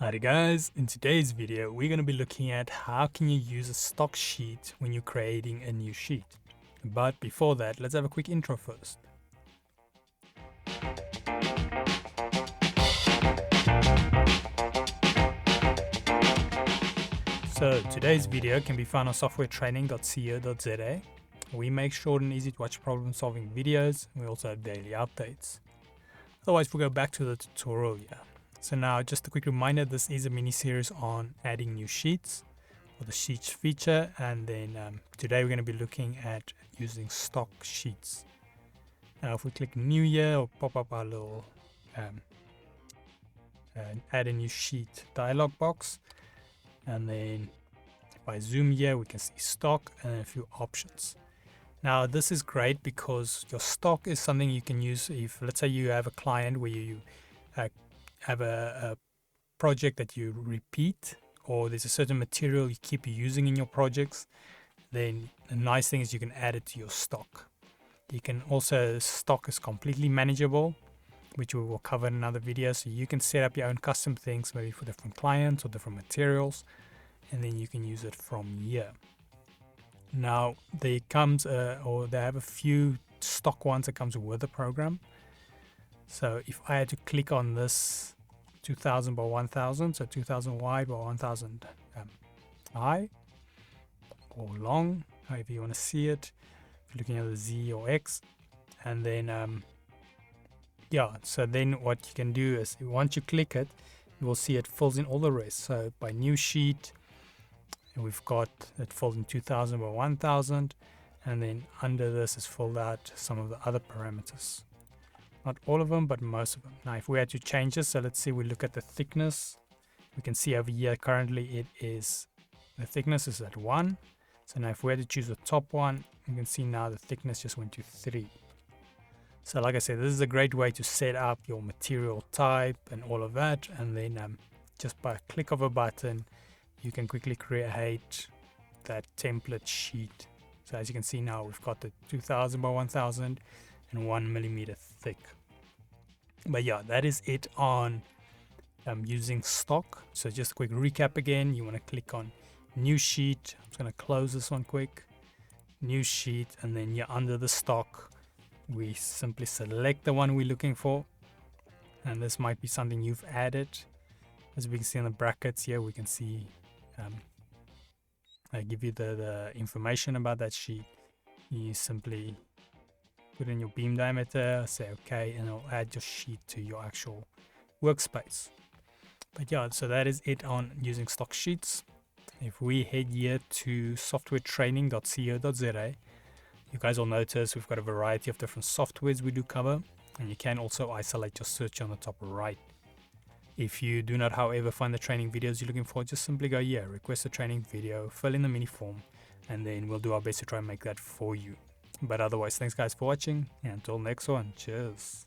Alright guys, in today's video we're going to be looking at how can you use a stock sheet when you're creating a new sheet. But before that, let's have a quick intro first. So today's video can be found on softwaretraining.co.za. We make short and easy to watch problem solving videos. We also have daily updates. Otherwise, we'll go back to the tutorial here. So now, just a quick reminder, this is a mini series on adding new sheets or the sheets feature, and then today we're going to be looking at using stock sheets. Now if we click new here, it'll pop up our little add a new sheet dialog box, and then if I zoom here we can see stock and a few options. Now this is great because your stock is something you can use if, let's say, you have a client where you have a project that you repeat, or there's a certain material you keep using in your projects. Then the nice thing is you can add it to your stock. You can also, stock is completely manageable, which we will cover in another video. So you can set up your own custom things, maybe for different clients or different materials, and then you can use it from here. Now there comes or they have a few stock ones that comes with the program. So if I had to click on this 2000 by 1000, so 2000 wide by 1000 high or long, however you want to see it, if you're looking at the Z or X, and then yeah, so then what you can do is once you click it, you will see it fills in all the rest. So by new sheet, we've got it filled in 2000 by 1000, and then under this is filled out some of the other parameters. Not all of them, but most of them. Now if we had to change this, so let's see, we look at the thickness. We can see over here currently it is, the thickness is at 1. So now if we had to choose the top one, you can see now the thickness just went to 3. So like I said, this is a great way to set up your material type and all of that, and then just by a click of a button you can quickly create that template sheet. So as you can see now, we've got the 2000 by 1000 and 1 millimeter thick. But yeah, that is it on using stock. So just a quick recap again, you want to click on new sheet. I'm just going to close this one quick, new sheet, and then you're under the stock. We simply select the one we're looking for, and this might be something you've added. As we can see in the brackets here, we can see I give you the information about that sheet. You simply put in your beam diameter, say okay, and it'll add your sheet to your actual workspace. But yeah, so that is it on using stock sheets. If we head here to softwaretraining.co.za, you guys will notice we've got a variety of different softwares we do cover, and you can also isolate your search on the top right. If you do not, however, find the training videos you're looking for, just simply go here, request a training video, fill in the mini form, and then we'll do our best to try and make that for you. But otherwise, thanks guys for watching, and until next one, cheers.